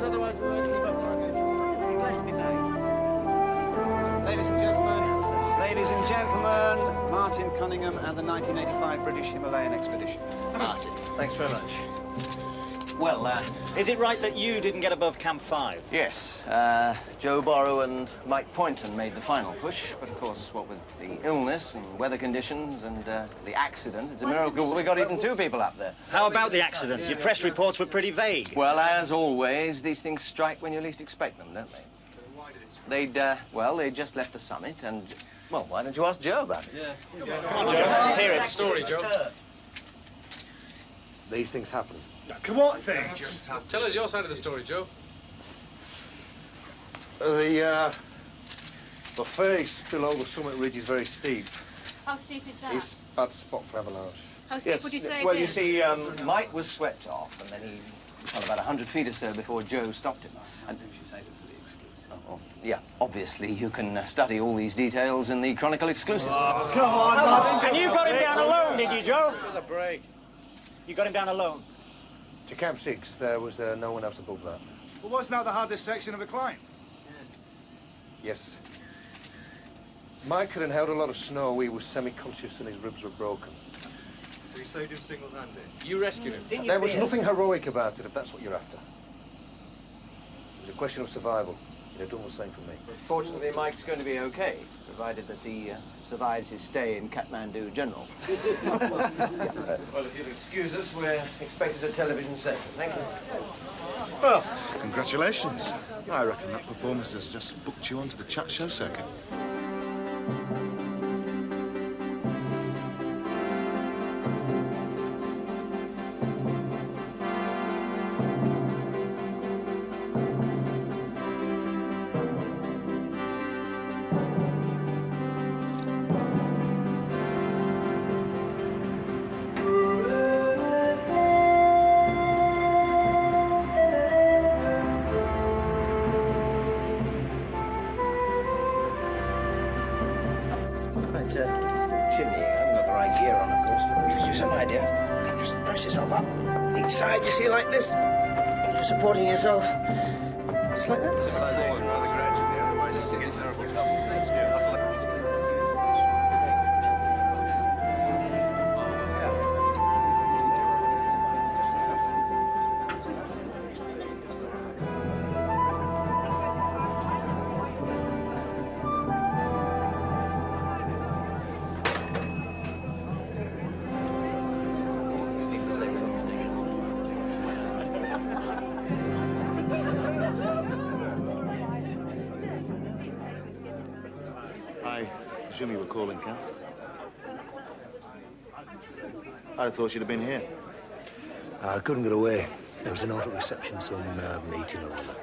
otherwise we won't keep up the schedule. Bless me, mate. Ladies and gentlemen, Martin Cunningham and the 1985 British Himalayan expedition. Martin, thanks very much. Well, is it right that you didn't get above Camp 5? Yes. Joe Borrow and Mike Poynton made the final push, but of course, what with the illness and weather conditions and the accident, it's a miracle that we got even 2 people up there. How about the accident? Your press reports were pretty vague. Well, as always, these things strike when you least expect them, don't they? They'd just left the summit and, well, why don't you ask Joe about it? Yeah. Come on, Joe. Let's hear it. Story, Joe. These things happen. Come on, things. Tell us your side of the story, Joe. The face below the summit ridge is very steep. How steep is that? It's a bad spot for avalanche. How steep would you say Well, it you is? see, Mike was swept off, and then he fell about 100 feet or so before Joe stopped him. And yeah, obviously you can study all these details in the Chronicle exclusive. Oh, come on, Martin. And you got him down alone, did you, Joe? It was a break. You got him down alone? To Camp 6, there was no one else above that. Well, what's now the hardest section of the climb? Yes. Mike had inhaled a lot of snow. He was semi-conscious and his ribs were broken. So you saved him single-handed? You rescued him. There was nothing heroic about it, if that's what you're after. It was a question of survival. He'd have done the same for me. Fortunately, Mike's going to be okay, provided that he survives his stay in Kathmandu General. Well, if you'll excuse us, we're expected at television session. Thank you. Well, congratulations. I reckon that performance has just booked you onto the chat show circuit. Chimney. I haven't got the right gear on, of course, but it gives you some idea. Just press yourself up. Each side, you see, like this. You're supporting yourself. Just like that. Civilization rather gradually, otherwise it's a terrible trouble. I presume you were calling, Kath? I'd have thought you'd have been here. I couldn't get away. There was an note at reception, some meeting or other.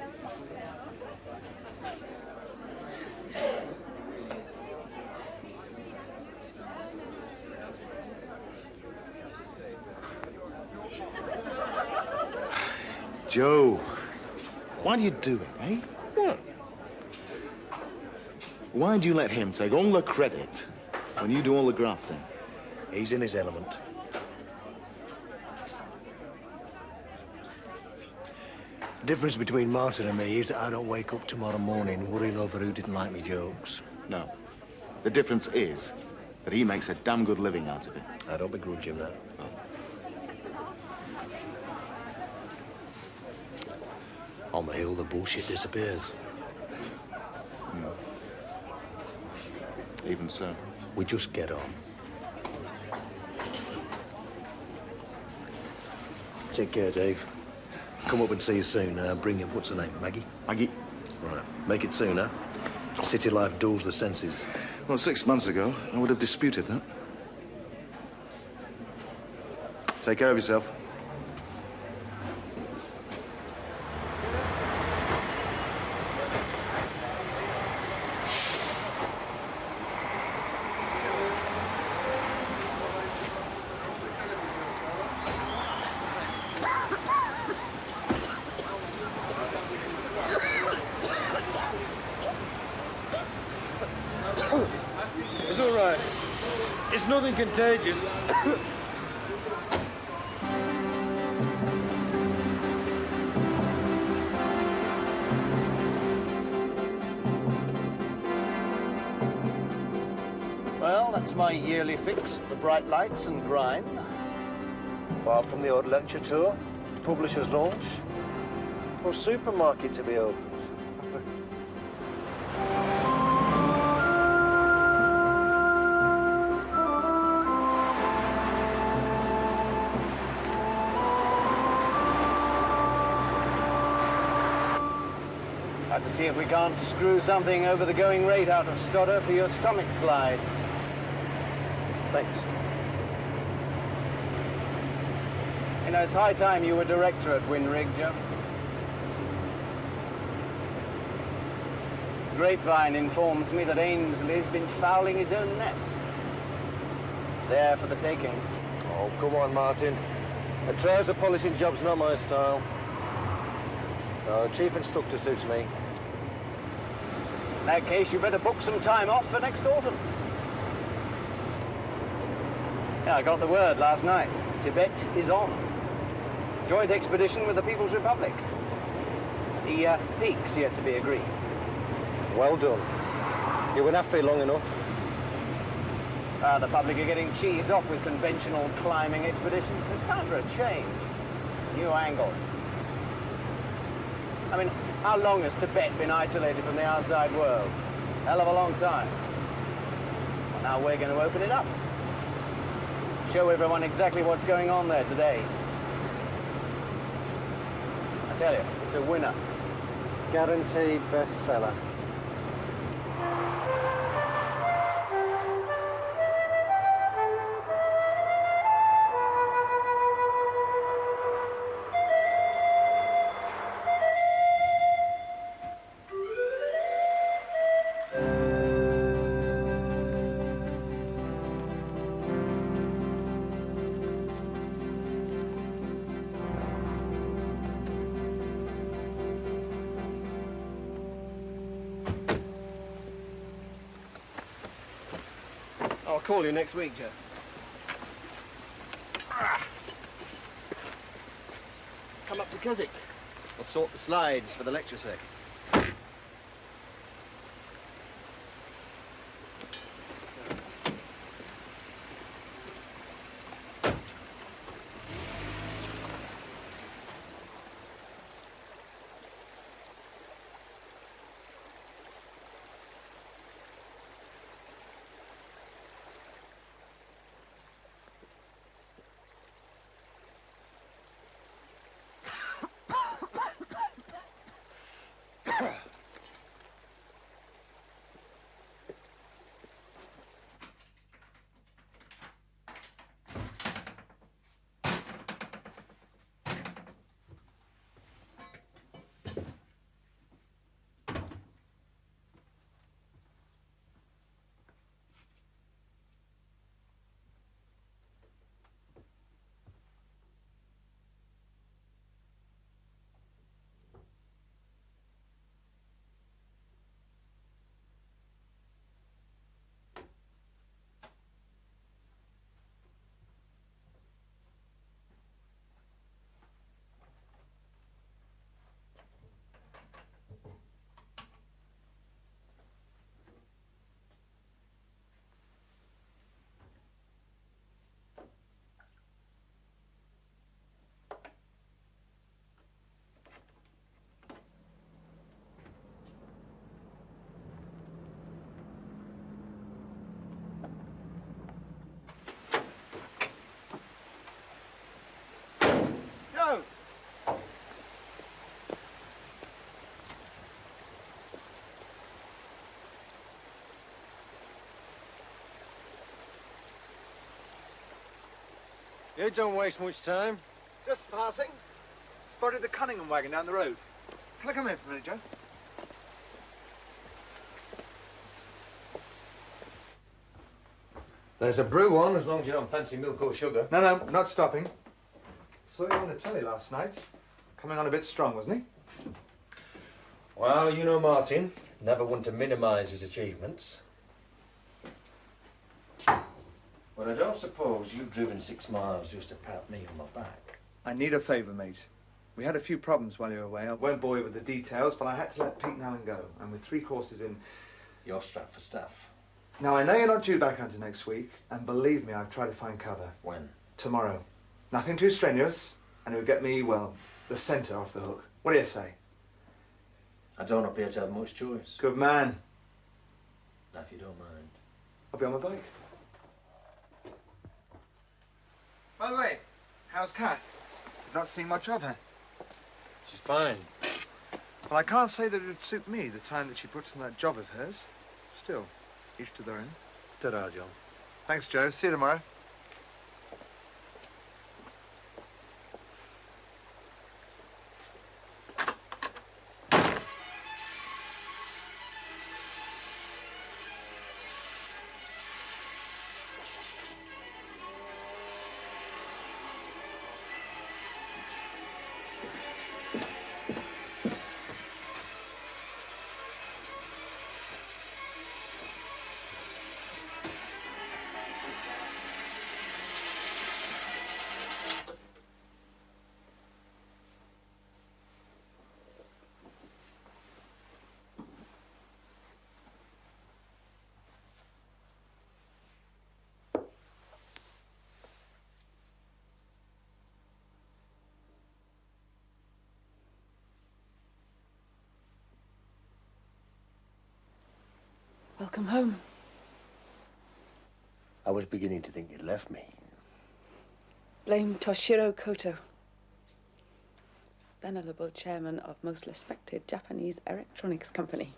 Joe, why do you do it, eh? What? Why do you let him take all the credit when you do all the grafting? He's in his element. The difference between Martin and me is that I don't wake up tomorrow morning worrying over who didn't like me jokes. No. The difference is that he makes a damn good living out of it. I don't begrudge him that. On the hill, the bullshit disappears. Even so. We just get on. Take care, Dave. Come up and see you soon. Bring him, what's her name, Maggie? Maggie? Right, make it soon, huh? City life dulls the senses. Well, 6 months ago, I would have disputed that. Take care of yourself. It's all right. It's nothing contagious. That's my yearly fix, the bright lights and grime. Apart from the odd lecture tour, publisher's launch, or supermarket to be opened. Have to see if we can't screw something over the going rate out of Stoddard for your summit slides. Thanks. You know, it's high time you were director at Wyn Rigg, Joe. Grapevine informs me that Ainsley's been fouling his own nest. There for the taking. Oh, come on, Martin. A trouser polishing job's not my style. No, chief instructor suits me. In that case, you better book some time off for next autumn. Yeah, I got the word last night. Tibet is on. Joint expedition with the People's Republic. The peak's yet to be agreed. Well done. You went after it long enough. The public are getting cheesed off with conventional climbing expeditions. It's time for a change. New angle. I mean, how long has Tibet been isolated from the outside world? Hell of a long time. Well, now we're going to open it up. Show everyone exactly what's going on there today. I tell you, it's a winner. Guaranteed bestseller. I'll call you next week, Joe. Come up to Keswick. We'll sort the slides for the lecture sec. You don't waste much time. Just passing. Spotted the Cunningham wagon down the road. Can I come in for a minute, Joe? There's a brew on, as long as you don't fancy milk or sugar. No, not stopping. Saw you on the telly last night. Coming on a bit strong, wasn't he? Well, you know Martin, never one to minimise his achievements. But I don't suppose you've driven 6 miles just to pat me on my back. I need a favour, mate. We had a few problems while you were away. I won't bore you with the details, but I had to let Pete and Alan go. And with 3 courses in... You're strapped for staff. Now, I know you're not due back until next week, and believe me, I've tried to find cover. When? Tomorrow. Nothing too strenuous, and it would get me, well, the centre off the hook. What do you say? I don't appear to have much choice. Good man. Now, if you don't mind. I'll be on my bike. By the way, how's Kat? I've not seen much of her. She's fine. Well, I can't say that it would suit me, the time that she puts in that job of hers. Still, each to their own. Ta-ra, John. Thanks, Joe. See you tomorrow. Welcome home. I was beginning to think you'd left me. Blame Toshiro Koto, venerable chairman of most respected Japanese electronics company,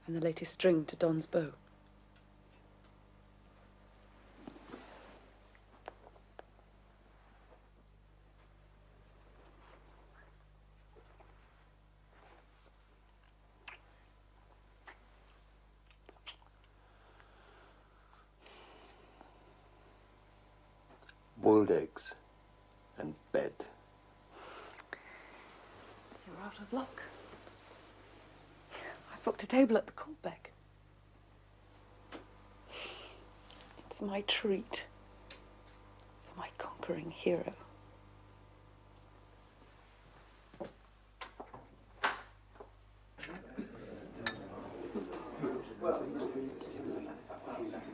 and the latest string to Don's bow. Boiled eggs and bed. You're out of luck. I booked a table at the Colbeck. It's my treat for my conquering hero.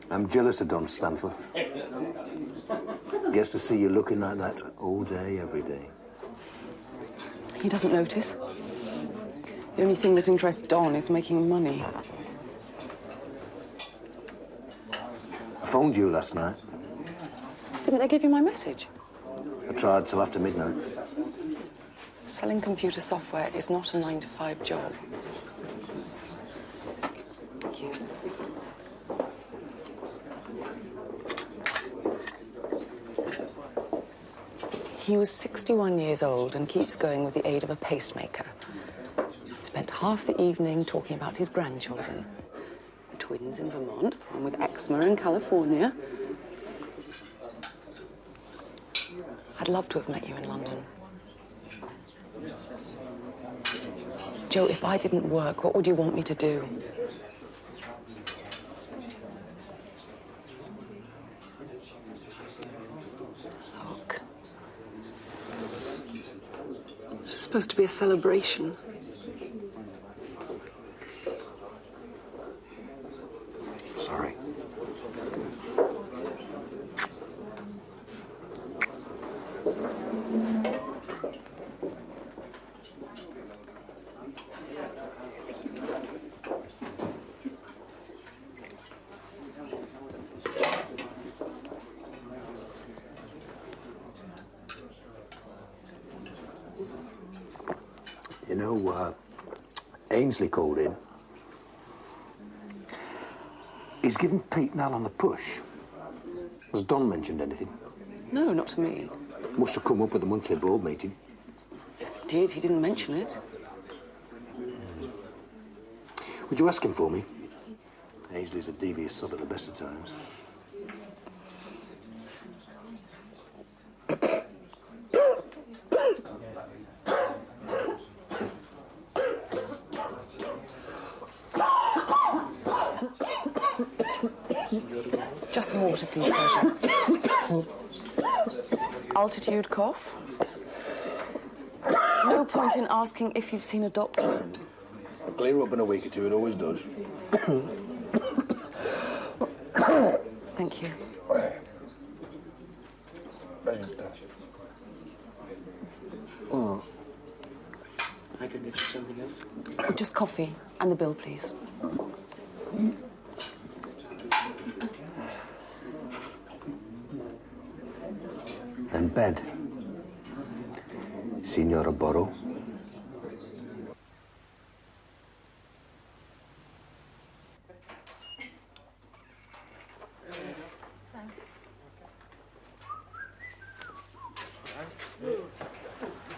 I'm jealous of Don Stanforth. Gets to see you looking like that all day, every day. He doesn't notice. The only thing that interests Don is making money. I phoned you last night. Didn't they give you my message? I tried till after midnight. Selling computer software is not a 9-to-5 job. Thank you. He was 61 years old and keeps going with the aid of a pacemaker. Spent half the evening talking about his grandchildren. The twins in Vermont, the one with eczema in California. I'd love to have met you in London. Joe, if I didn't work, what would you want me to do? Look. It's supposed to be a celebration. Sorry. You know, Ainsley called in. He's given Pete Nall on the push. Has Don mentioned anything? No, not to me. Must have come up at the monthly board meeting. If he did, he didn't mention it. Would you ask him for me? Ainsley's a devious sod at the best of times. Just some water, please, Sergeant. Altitude cough. No point in asking if you've seen a doctor. Clear up in a week or two, it always does. Thank you. Oh. I can get you something else? Just coffee and the bill, please. And bed. Signora Borrow.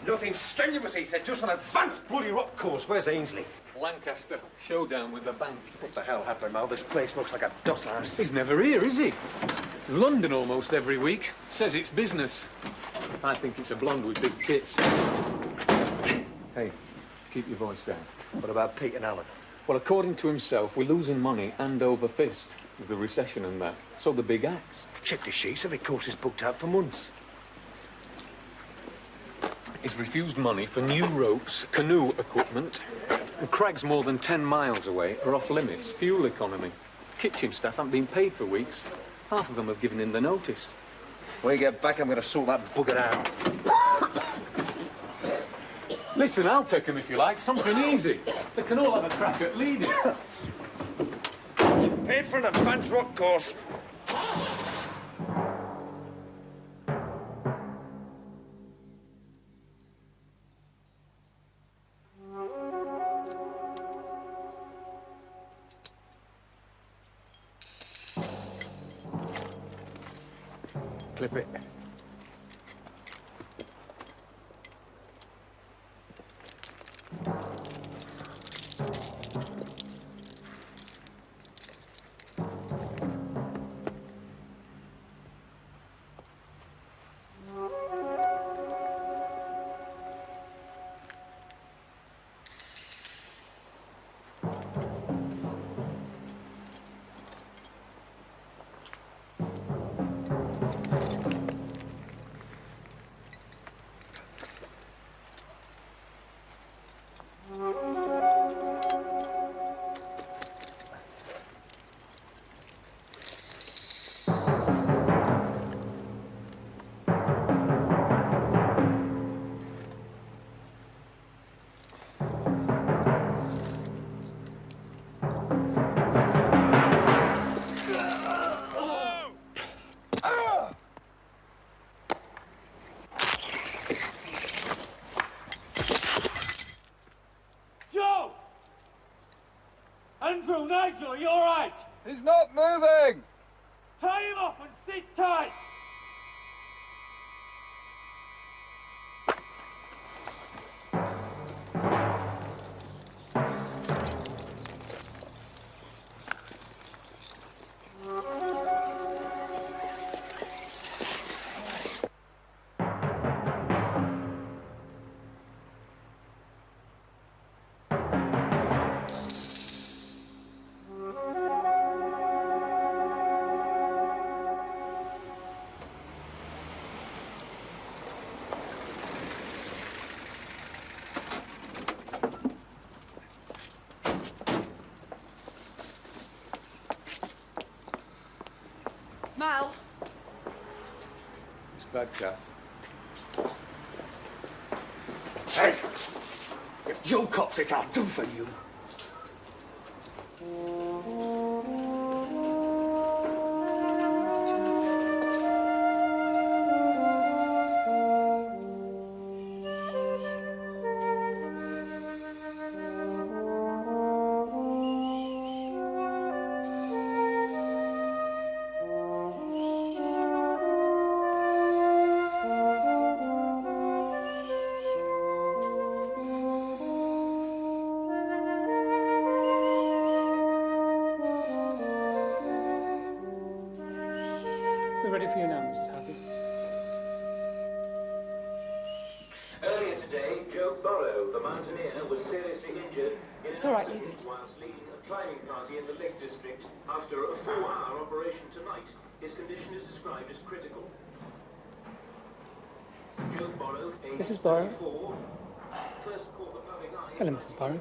Nothing strenuous, he said, just an advanced bloody rock course. Where's Ainsley? Lancaster, showdown with the bank. What the hell happened, Mal? This place looks like a dusthouse. He's never here, is he? London almost every week. Says it's business. I think it's a blonde with big tits. Hey, keep your voice down. What about Pete and Alan? Well, according to himself, we're losing money hand over fist with the recession and that. So the big axe. Check the sheets. Every course is booked out for months. He's refused money for new ropes, canoe equipment, and crags more than 10 miles away are off limits. Fuel economy. Kitchen staff haven't been paid for weeks. Half of them have given in the notice. When you get back, I'm going to sort that bugger out. Listen, I'll take him if you like. Something easy. They can all have a crack at leading. Paid for an advanced rock course. Clip it. Nigel, are you all right? He's not moving! Tie him up and sit tight! Mal. It's bad, Kath. Hey! If Joe cops it, I'll do for you. We're ready for you now, Mrs. Harvey. Earlier today, Joe Burrow, the mountaineer, was seriously injured in It's all right, leave it. whilst leading a climbing party in the Lake District after a 4-hour operation tonight. His condition is described as critical. Joe Burrow, aged Mrs. Burrow. 34, first caught the public eye. Hello, Mrs. Burrow.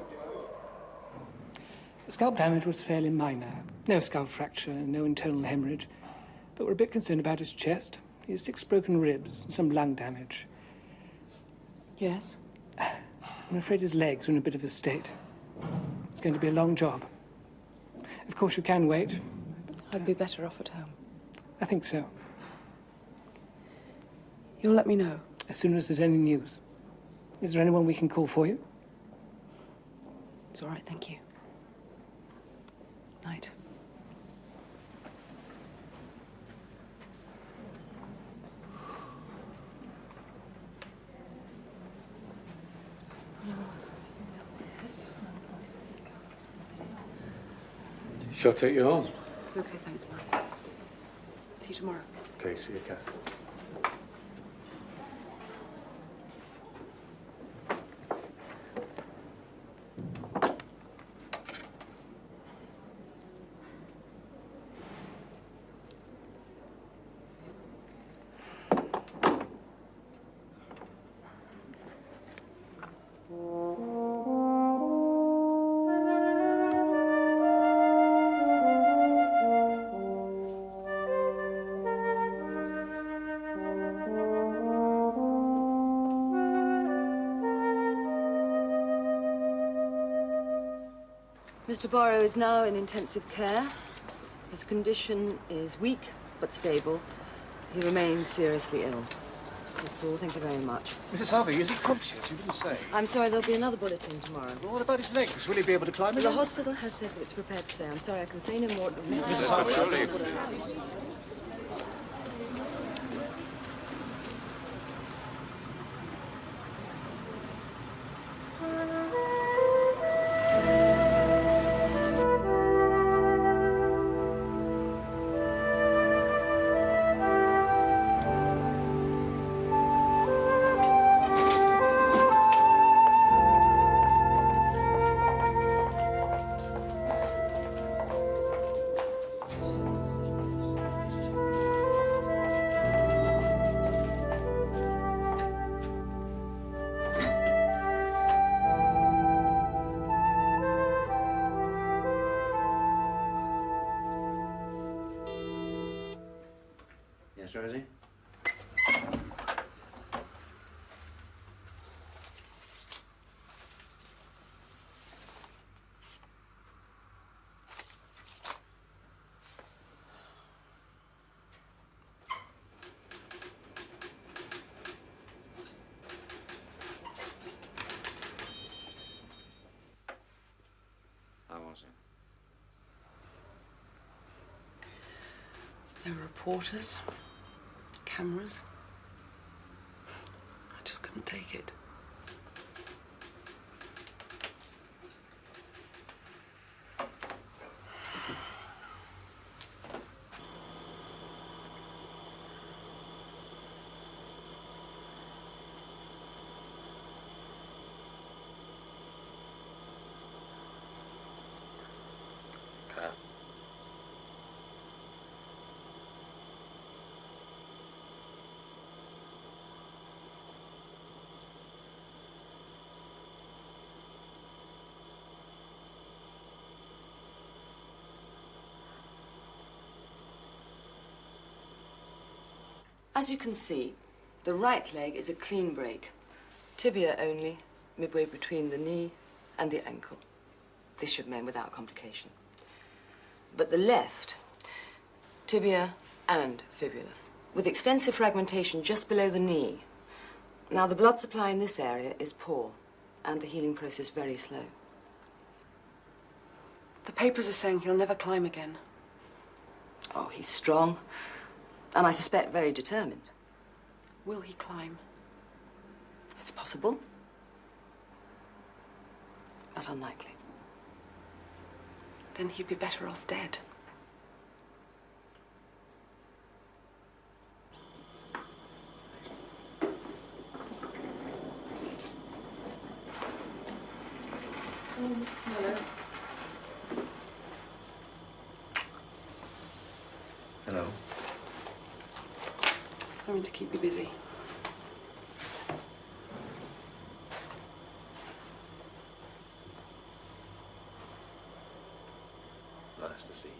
The scalp damage was fairly minor. No scalp fracture, no internal hemorrhage. But we're a bit concerned about his chest. He has 6 broken ribs and some lung damage. Yes? I'm afraid his legs are in a bit of a state. It's going to be a long job. Of course, you can wait. I'd be better off at home. I think so. You'll let me know? As soon as there's any news. Is there anyone we can call for you? It's all right, thank you. Night. Shall I take you home? It's okay, thanks, Mark. See you tomorrow. Okay, see you, Kath. Mr. Borrow is now in intensive care. His condition is weak but stable. He remains seriously ill. That's all. Thank you very much. Mrs. Harvey, is he conscious? You didn't say. I'm sorry, there'll be another bulletin tomorrow. Well, what about his legs? Will he be able to climb The again? hospital has said that it's prepared to stay. I'm sorry, I can say no more. Mrs. Harvey, surely. Yes, Rosie? How was it? There were reporters, cameras. I just couldn't take it. Kath. As you can see, the right leg is a clean break. Tibia only, midway between the knee and the ankle. This should mend without complication. But the left, tibia and fibula, with extensive fragmentation just below the knee. Now, the blood supply in this area is poor, and the healing process very slow. The papers are saying he'll never climb again. Oh, he's strong, and I suspect very determined. Will he climb? It's possible, but unlikely. Then he'd be better off dead. Hello. Something to keep you busy. Nice to see you.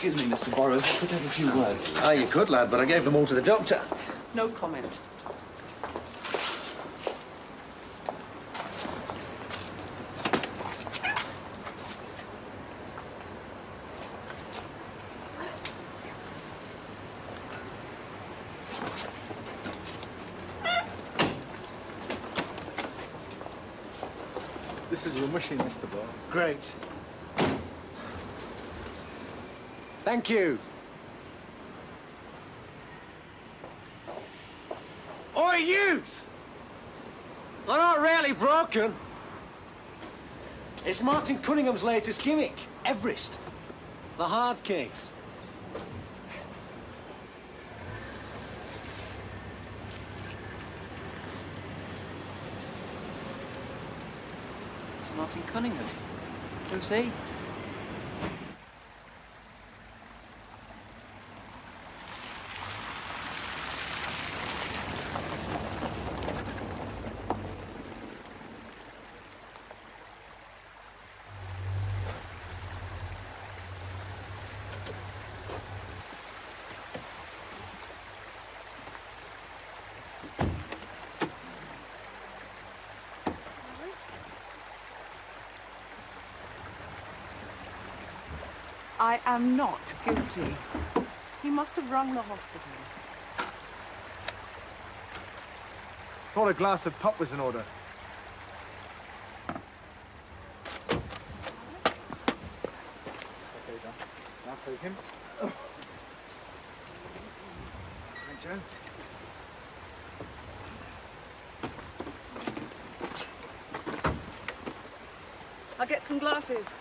Excuse me, Mr. Borrows, I could have a few words. Ah, you could, lad, but I gave them all to the doctor. No comment. This is your machine, Mr. Ball. Great. Thank you. Oi, youth! I'm not really broken. It's Martin Cunningham's latest gimmick, Everest. The hard case. Martin Cunningham. Who's he? I am not guilty. He must have rung the hospital. Thought a glass of pop was in order. Okay, John. Now take him. Right, Joe. I'll get some glasses.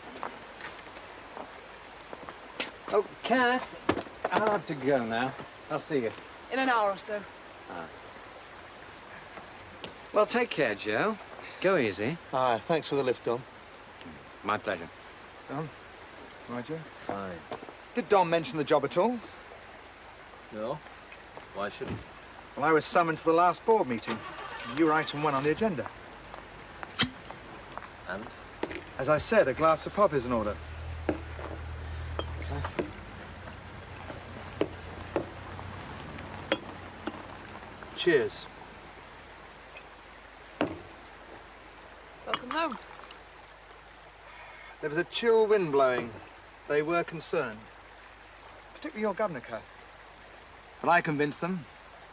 Oh, Kath, I'll have to go now. I'll see you. In an hour or so. Ah. Well, take care, Joe. Go easy. Aye, thanks for the lift, Dom. My pleasure. Dom? Right, Joe? Fine. Did Dom mention the job at all? No. Why should he? Well, I was summoned to the last board meeting. You were item 1 on the agenda. And? As I said, a glass of pop is in order. Cheers. Welcome home. There was a chill wind blowing. They were concerned. Particularly your governor, Kath. But I convinced them.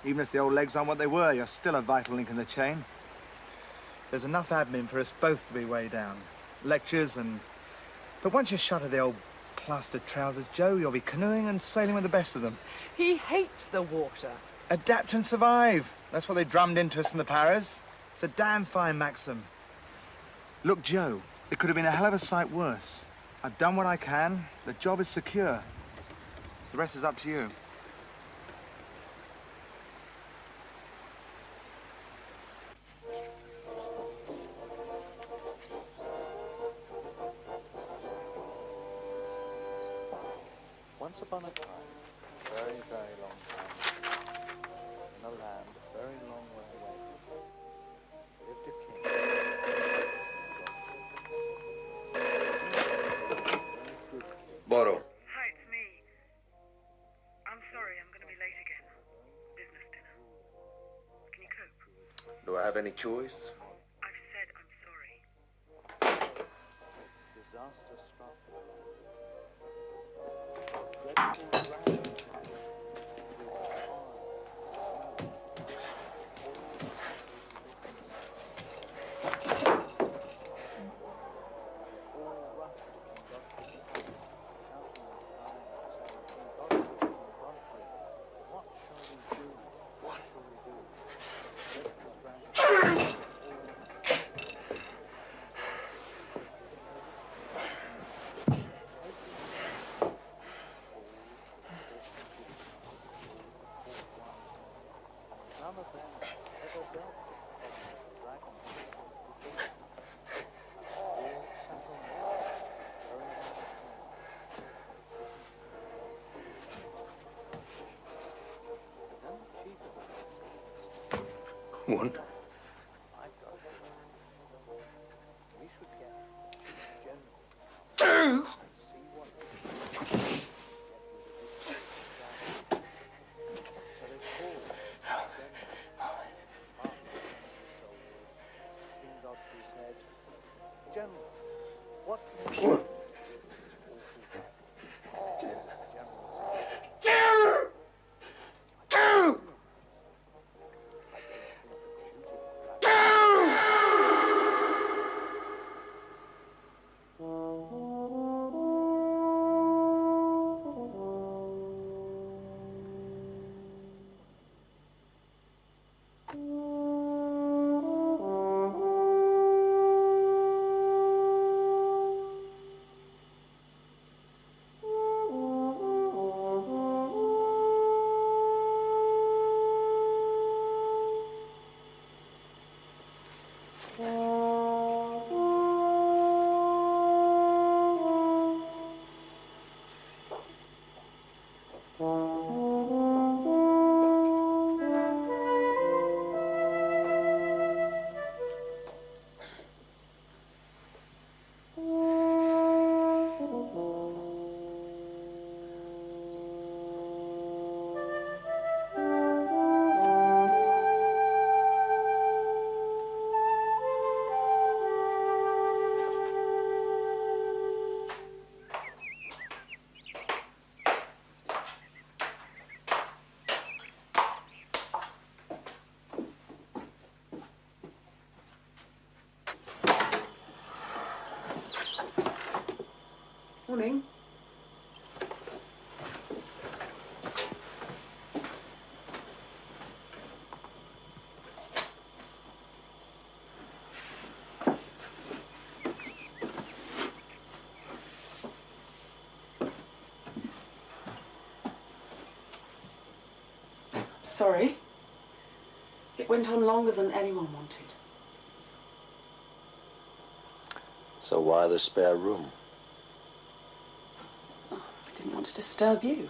Even if the old legs aren't what they were, you're still a vital link in the chain. There's enough admin for us both to be way down. Lectures and... But once you're shut of the old plastered trousers, Joe, you'll be canoeing and sailing with the best of them. He hates the water. Adapt and survive. That's what they drummed into us in the Paras. It's a damn fine maxim. Look, Joe, it could have been a hell of a sight worse. I've done what I can. The job is secure. The rest is up to you. Once upon a time, very, very long time, in a land a very long way away, lived a king. Borrow. Hi, it's me. I'm sorry, I'm going to be late again. Business dinner. Can you cope? Do I have any choice? I've said I'm sorry. Disaster struck. Dreadful rain. One. Two. What? Morning. Sorry. It went on longer than anyone wanted. So why the spare room? I didn't want to disturb you.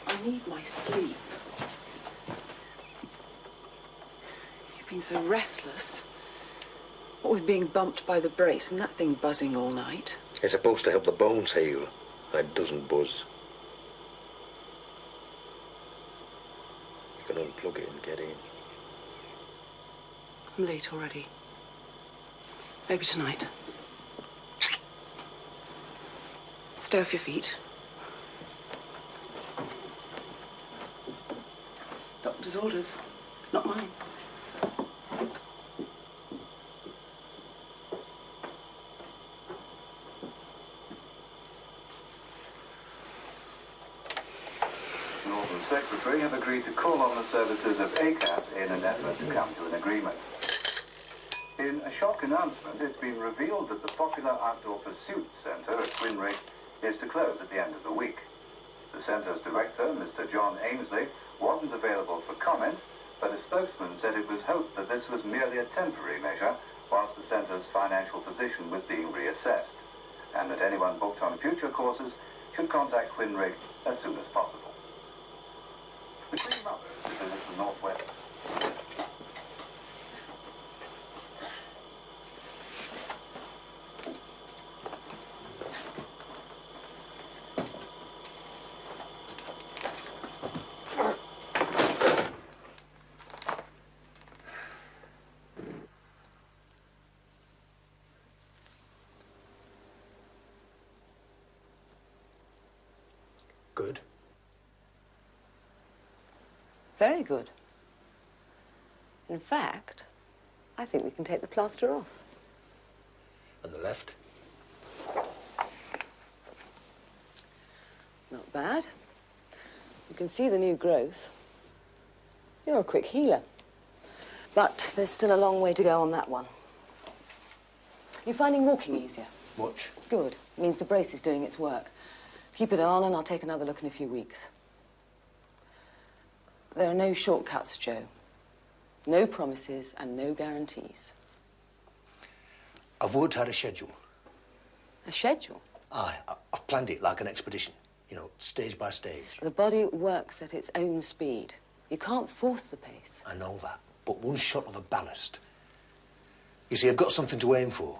I need my sleep. You've been so restless. What with being bumped by the brace and that thing buzzing all night. It's supposed to help the bones heal. It doesn't buzz. You can unplug it and get in. I'm late already. Maybe tonight. Stay off your feet. Doctor's orders, not mine. Northern Secretary have agreed to call on the services of ACAS in an effort to come to an agreement. In a shock announcement, it's been revealed that the popular Outdoor Pursuits Centre at Wyn Rigg is to close at the end of the week. The centre's director, Mr. John Ainsley, wasn't available for comment, but a spokesman said it was hoped that this was merely a temporary measure whilst the centre's financial position was being reassessed, and that anyone booked on future courses should contact Wyn Rigg as soon as possible. The Queen Mother visits the Northwest. Good. Very good. In fact, I think we can take the plaster off. And the left? Not bad. You can see the new growth. You're a quick healer. But there's still a long way to go on that one. You're finding walking easier? Much. Good. Means the brace is doing its work. Keep it on and I'll take another look in a few weeks. There are no shortcuts, Joe. No promises and no guarantees. I've worked out a schedule. A schedule? Aye, I've planned it like an expedition. You know, stage by stage. The body works at its own speed. You can't force the pace. I know that, but one shot of the ballast. You see, I've got something to aim for.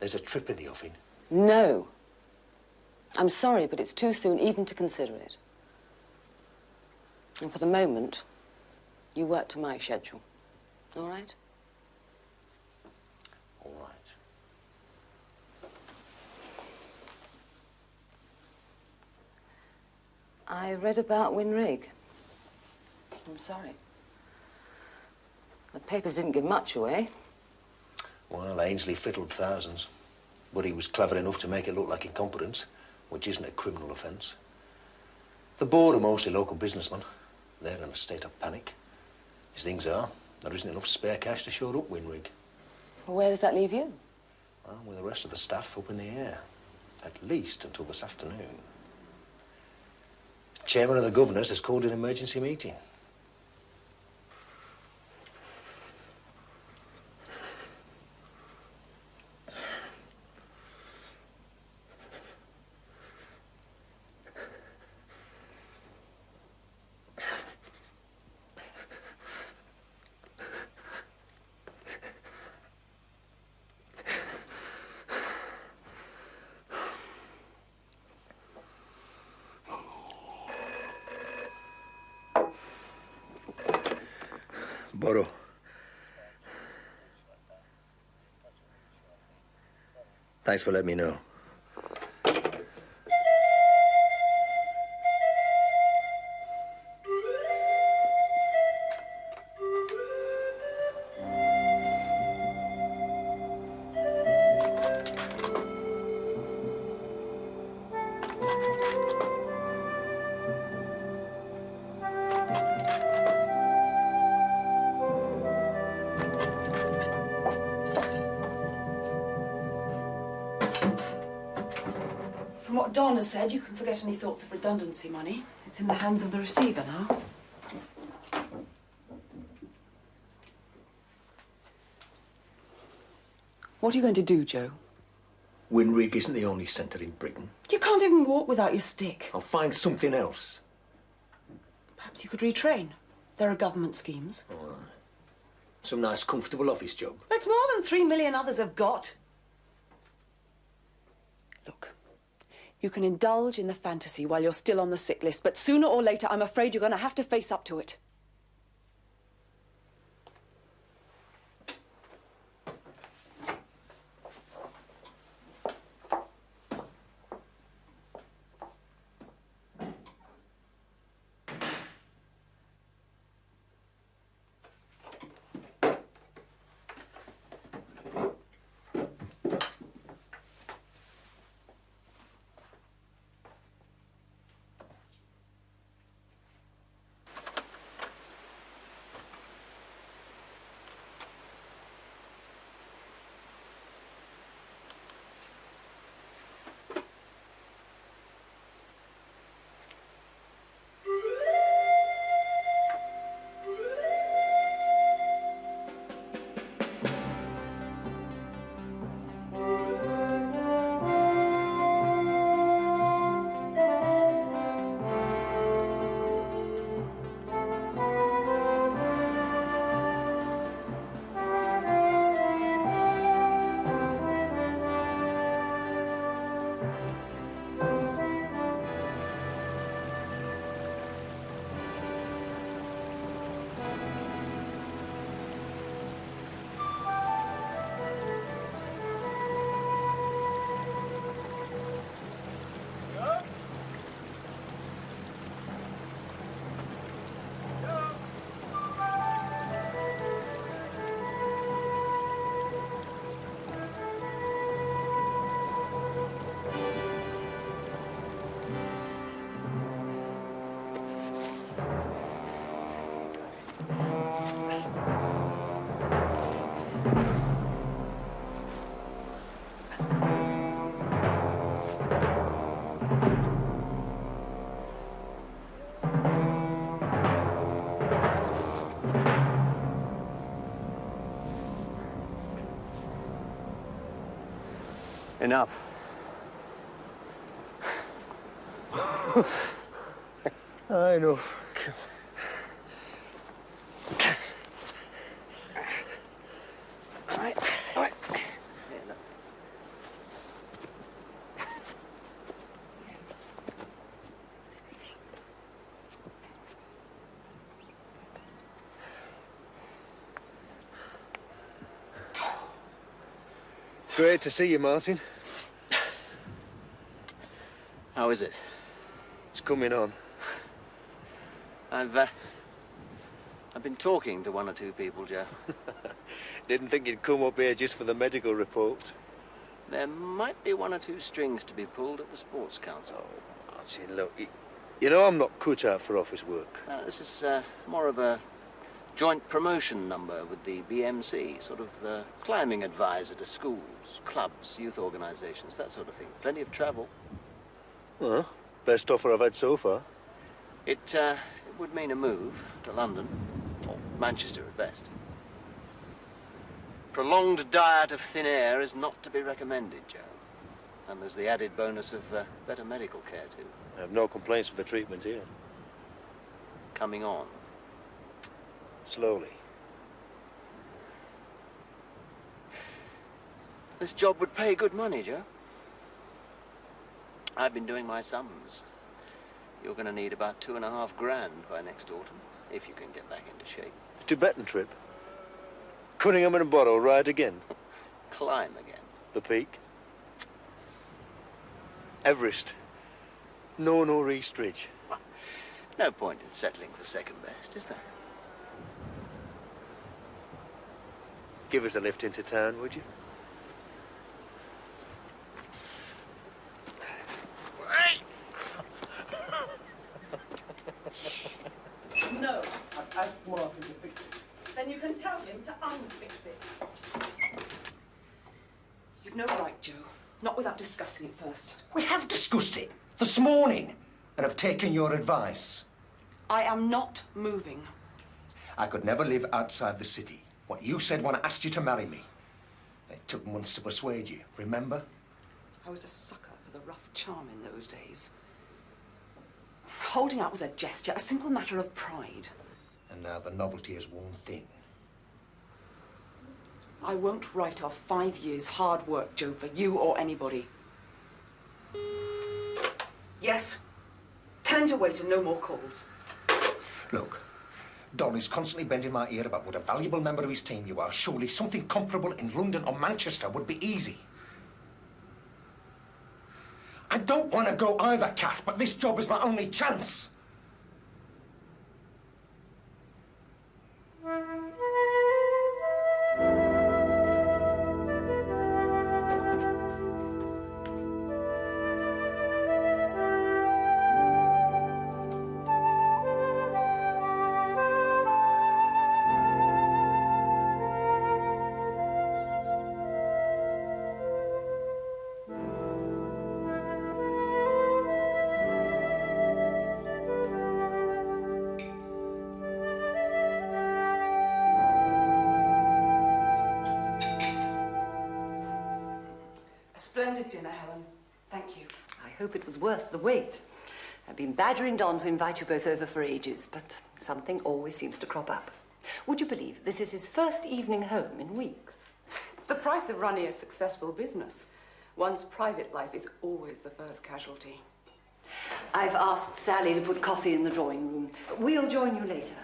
There's a trip in the offing. No. I'm sorry, but it's too soon even to consider it. And for the moment, you work to my schedule. All right? All right. I read about Wyn Rigg. I'm sorry. The papers didn't give much away. Well, Ainsley fiddled thousands, but he was clever enough to make it look like incompetence, which isn't a criminal offence. The board are mostly local businessmen. They're in a state of panic. As things are, there isn't enough spare cash to shore up Wyn Rigg. Well, where does that leave you? Well, with the rest of the staff up in the air. At least until this afternoon. The chairman of the governors has called an emergency meeting. Boro. Thanks for letting me know. From what Don has said, you can forget any thoughts of redundancy money. It's in the hands of the receiver now. What are you going to do, Joe? Wyn Rigg isn't the only centre in Britain. You can't even walk without your stick. I'll find something else. Perhaps you could retrain. There are government schemes. All right. Some nice, comfortable office job. That's more than 3 million others have got. Look, you can indulge in the fantasy while you're still on the sick list, but sooner or later, I'm afraid you're going to have to face up to it. Enough. Enough. Great to see you, Martin. How is it? It's coming on. I've been talking to one or two people, Joe. Didn't think you'd come up here just for the medical report. There might be one or two strings to be pulled at the Sports Council. Oh, Martin, look, you know I'm not cut out for office work. This is more of a joint promotion number with the BMC, sort of climbing advisor to schools, clubs, youth organisations, that sort of thing. Plenty of travel. Well, best offer I've had so far. It would mean a move to London, or Manchester at best. Prolonged diet of thin air is not to be recommended, Joe. And there's the added bonus of better medical care, too. I have no complaints with the treatment here. Coming on. Slowly. This job would pay good money, Joe. I've been doing my sums. You're going to need about $2.5 grand by next autumn, if you can get back into shape. Tibetan trip. Cunningham and Borrow ride again. Climb again. The peak. Everest. No East Ridge. No point in settling for second best, is there? Give us a lift into town, would you? No, I've asked Martin to fix it. Then you can tell him to unfix it. You've no right, Joe. Not without discussing it first. We have discussed it this morning and have taken your advice. I am not moving. I could never live outside the city. What you said when I asked you to marry me. It took months to persuade you, remember? I was a sucker for the rough charm in those days. Holding out was a gesture, a simple matter of pride. And now the novelty is worn thin. I won't write off 5 years' hard work, Joe, for you or anybody. Yes, tell him to wait and no more calls. Look, Dolly's constantly bending my ear about what a valuable member of his team you are. Surely something comparable in London or Manchester would be easy. I don't want to go either, Kath, but this job is my only chance. Splendid dinner, Helen. Thank you. I hope it was worth the wait. I've been badgering Don to invite you both over for ages, but something always seems to crop up. Would you believe this is his first evening home in weeks? It's the price of running a successful business. One's private life is always the first casualty. I've asked Sally to put coffee in the drawing room. We'll join you later.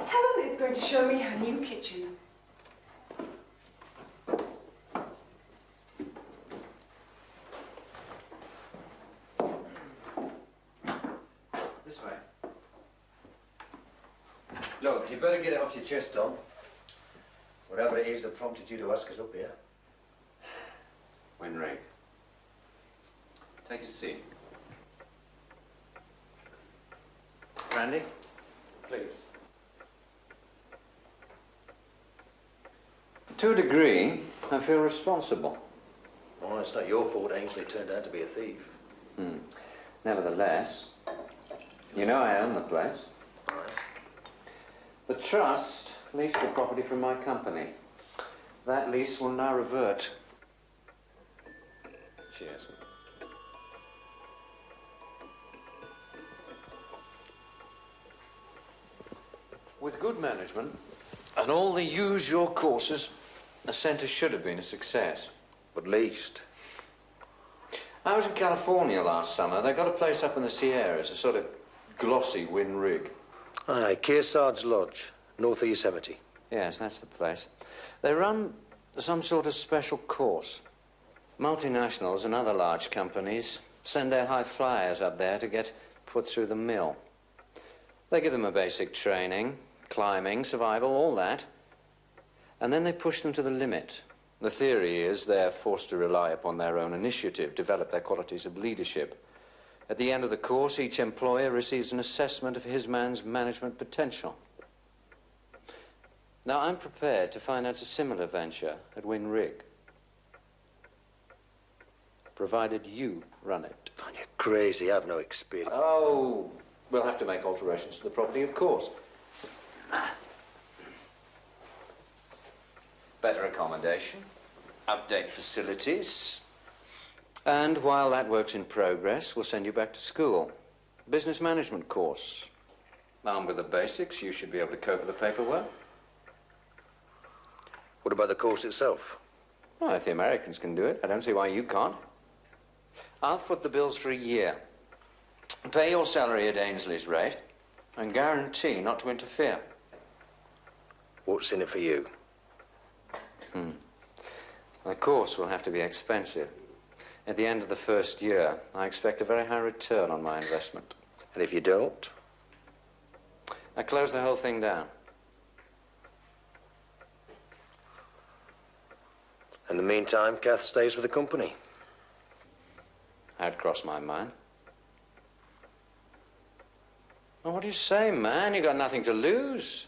Helen is going to show me her new kitchen. This way. Look, you better get it off your chest, Don. Whatever it is that prompted you to ask us up here. Wyn Rigg. Take a seat. Randy? Please. To a degree, I feel responsible. Oh, it's not your fault Ainsley turned out to be a thief. Nevertheless, you know I own the place. The trust leased the property from my company. That lease will now revert. Cheers. With good management and all the usual courses, the centre should have been a success. At least. I was in California last summer. They got a place up in the Sierras, a sort of glossy Wyn Rigg. Aye, Kearsarge's Lodge, north of Yosemite. Yes, that's the place. They run some sort of special course. Multinationals and other large companies send their high flyers up there to get put through the mill. They give them a basic training, climbing, survival, all that. And then they push them to the limit. The theory is they're forced to rely upon their own initiative, develop their qualities of leadership. At the end of the course, each employer receives an assessment of his man's management potential. Now, I'm prepared to finance a similar venture at Wyn Rigg, provided you run it. Oh, you're crazy. I've no experience. Oh, we'll have to make alterations to the property, of course. Better accommodation, update facilities. And while that work's in progress, we'll send you back to school. Business management course. Armed with the basics, you should be able to cope with the paperwork. What about the course itself? Well, if the Americans can do it, I don't see why you can't. I'll foot the bills for a year. Pay your salary at Ainsley's rate and guarantee not to interfere. What's in it for you? The course will have to be expensive. At the end of the first year, I expect a very high return on my investment. And if you don't? I close the whole thing down. In the meantime, Kath stays with the company. That'd cross my mind. Well, what do you say, man? You got nothing to lose.